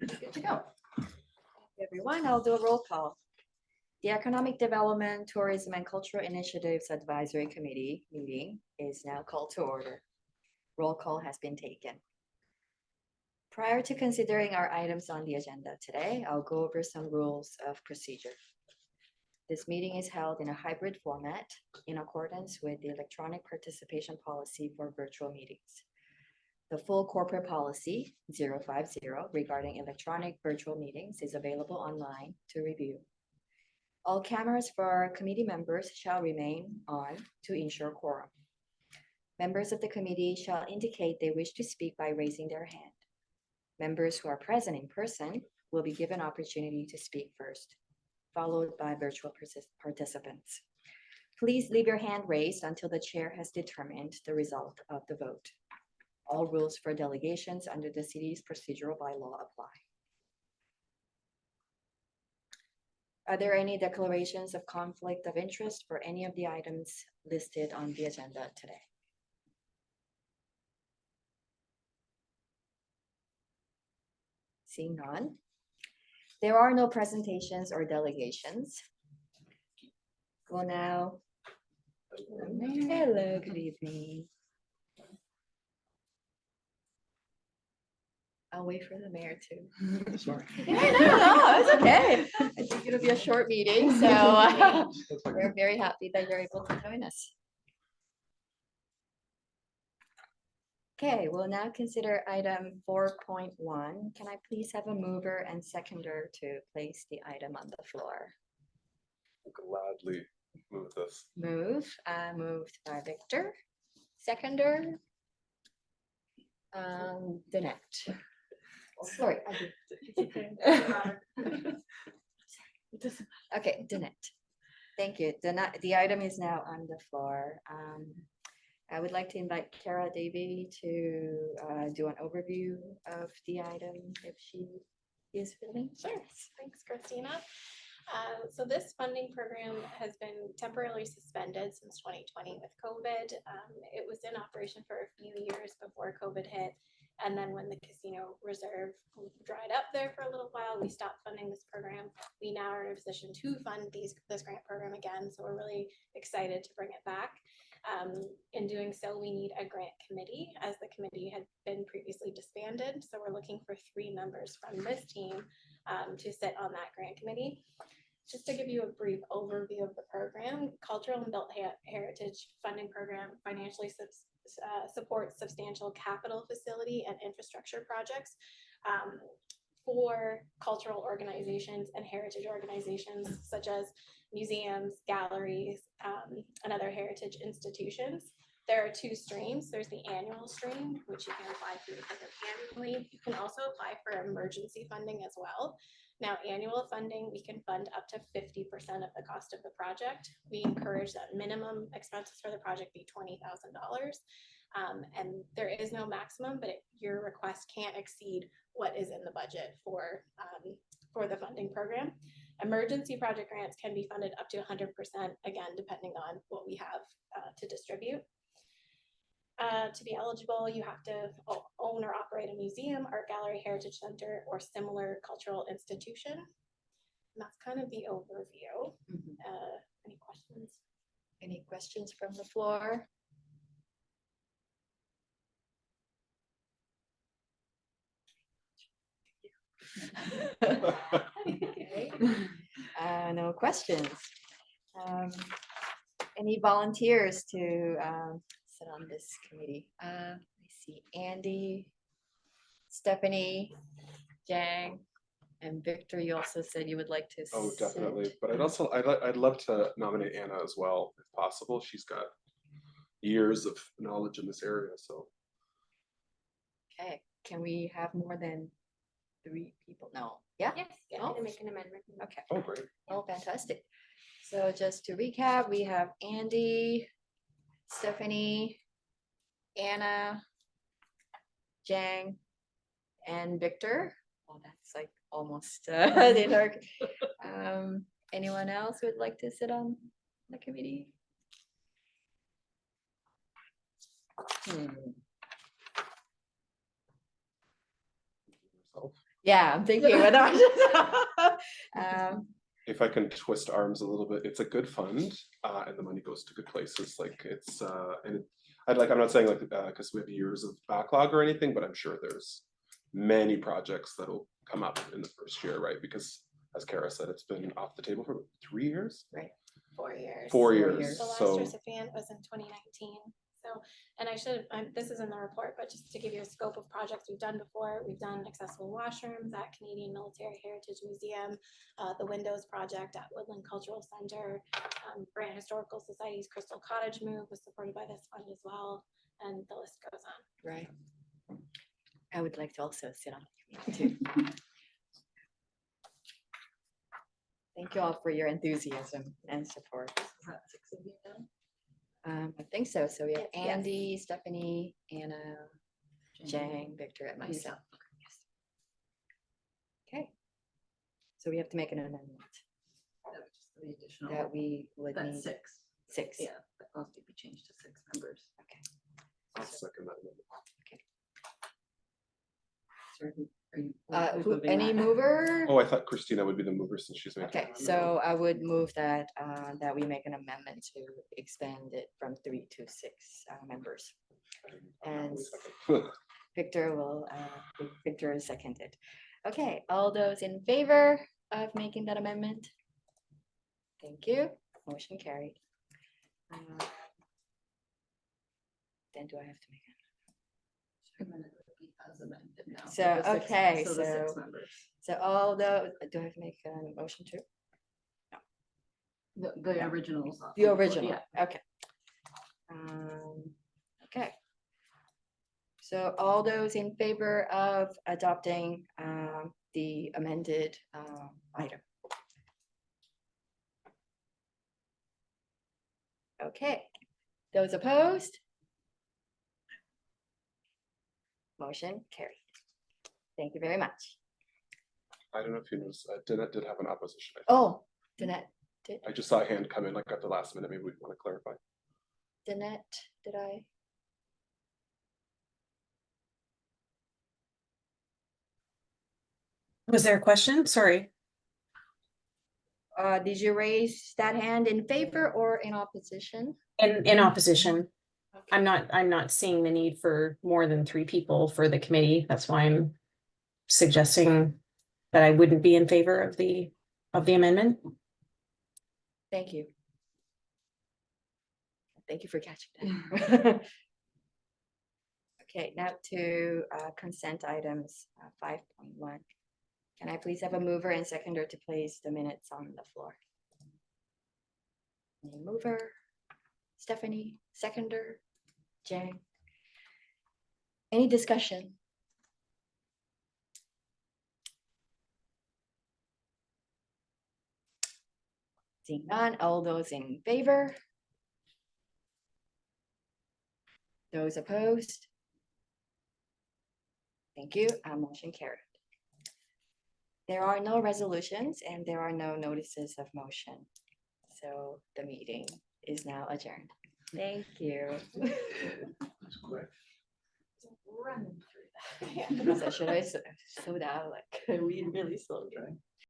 Good to go. Everyone, I'll do a roll call. The Economic Development, Tourism and Cultural Initiatives Advisory Committee meeting is now called to order. Roll call has been taken. Prior to considering our items on the agenda today, I'll go over some rules of procedure. This meeting is held in a hybrid format in accordance with the electronic participation policy for virtual meetings. The full corporate policy 050 regarding electronic virtual meetings is available online to review. All cameras for our committee members shall remain on to ensure quorum. Members of the committee shall indicate they wish to speak by raising their hand. Members who are present in person will be given opportunity to speak first, followed by virtual participants. Please leave your hand raised until the chair has determined the result of the vote. All rules for delegations under the city's procedural bylaw apply. Are there any declarations of conflict of interest for any of the items listed on the agenda today? Seeing none. There are no presentations or delegations. Well, now. Hello, good evening. I'll wait for the mayor too. Sorry. No, it's okay. I think it'll be a short meeting, so we're very happy that you're able to join us. Okay, we'll now consider item 4.1. Can I please have a mover and seconder to place the item on the floor? Gladly move this. Moved by Victor. Seconder. Danette. Oh, sorry. Okay, Danette. Thank you. The item is now on the floor. I would like to invite Kara Davey to do an overview of the item if she is willing. Sure. Thanks, Christina. So this funding program has been temporarily suspended since 2020 with COVID. It was in operation for a few years before COVID hit. And then when the casino reserve dried up there for a little while, we stopped funding this program. We now are in a position to fund this grant program again. So we're really excited to bring it back. In doing so, we need a grant committee, as the committee had been previously disbanded. So we're looking for 3 members from this team to sit on that grant committee. Just to give you a brief overview of the program, Cultural and Built Heritage Funding Program financially supports substantial capital facility and infrastructure projects for cultural organizations and heritage organizations such as museums, galleries, and other heritage institutions. There are 2 streams. There's the annual stream, which you can apply for annually. You can also apply for emergency funding as well. Now, annual funding, we can fund up to 50% of the cost of the project. We encourage that minimum expenses for the project be $20,000. And there is no maximum, but your request can't exceed what is in the budget for the funding program. Emergency project grants can be funded up to 100%, again, depending on what we have to distribute. To be eligible, you have to own or operate a museum, art gallery, heritage center, or similar cultural institution. And that's kind of the overview. Any questions? Any questions from the floor? Okay. No questions. Any volunteers to sit on this committee? I see Andy, Stephanie, Jang, and Victor. You also said you would like to. Oh, definitely. sit. But I'd love to nominate Anna as well, if possible. She's got years of knowledge in this area. So. Okay. Can we have more than 3 people? No. Yeah. Yes, yeah, Oh. I'm gonna make an amendment. Okay. Oh, great. Oh, fantastic. So just to recap, we have Andy, Stephanie, Anna, Jang, and Victor. Oh, that's like almost the entire. Anyone else who would like to sit on the committee? myself. Yeah, I'm thinking whether I should. If I can twist arms a little bit, it's a good fund, and the money goes to good places, like it's, I'm not saying like, because we have years of backlog or anything, but I'm sure there's many projects that'll come up in the first year, right? Because as Kara said, it's been off the table for 3 years. 4 years. 4 years. years, The last so, recipient was in 2019. So, and I should, this is in the report, but just to give you a scope of projects we've done before, we've done accessible washrooms at Canadian Military Heritage Museum, the Windows Project at Woodland Cultural Center, Brant Historical Society's Crystal Cottage move was supported by this fund as well, and the list goes on. Right. I would like to also sit on the committee too. Thank you all for your enthusiasm and support. Is that 6 of you now? I think so. So we have Yes. Andy, Stephanie, Anna, Jang, Victor, and myself. Yes. Okay. So we have to make an amendment That was just the additional, that we would that's need 6. 6. Yeah, that will be changed to 6 members. I'll second that amendment. So are you- who's Who, moving any that? mover? Oh, I thought Christina would be the mover since she's making. Okay, so I would move that, that we make an amendment to expand it from 3 to 6 members. And Victor will, Victor is seconded. Okay, all those in favor of making that amendment? Thank you. Motion carried. Then do I have to make it? And then it would be as amended now. So, the 6 okay, So the 6 so- members. So all those, do I have to make a motion too? The Yeah. originals. off The the board, original, Yeah. okay. Okay. So all those in favor of adopting the amended item? Okay, those opposed? Motion carried. Thank you very much. I don't know if you noticed, Danette did have an opposition. Oh, Danette, I just saw a hand come in like at the last minute, maybe we want to clarify. Danette, did I? Was there a question? Sorry. Did you raise that hand in favor or in opposition? In opposition, I'm not seeing the need for more than 3 people for the committee. That's why I'm suggesting that I wouldn't be in favor of the amendment. Thank you. Thank you for catching that. Okay, now to consent items 5.1. Can I please have a mover and seconder to place the minutes on the floor? Any mover, Stephanie, seconder, Jang. Any discussion? Seeing none, all those in favor? Those opposed? Thank you, motion carried. There are no resolutions and there are no notices of motion. So the meeting is now adjourned. Thank you. Running through that. So should I slow down, like, we really slow down?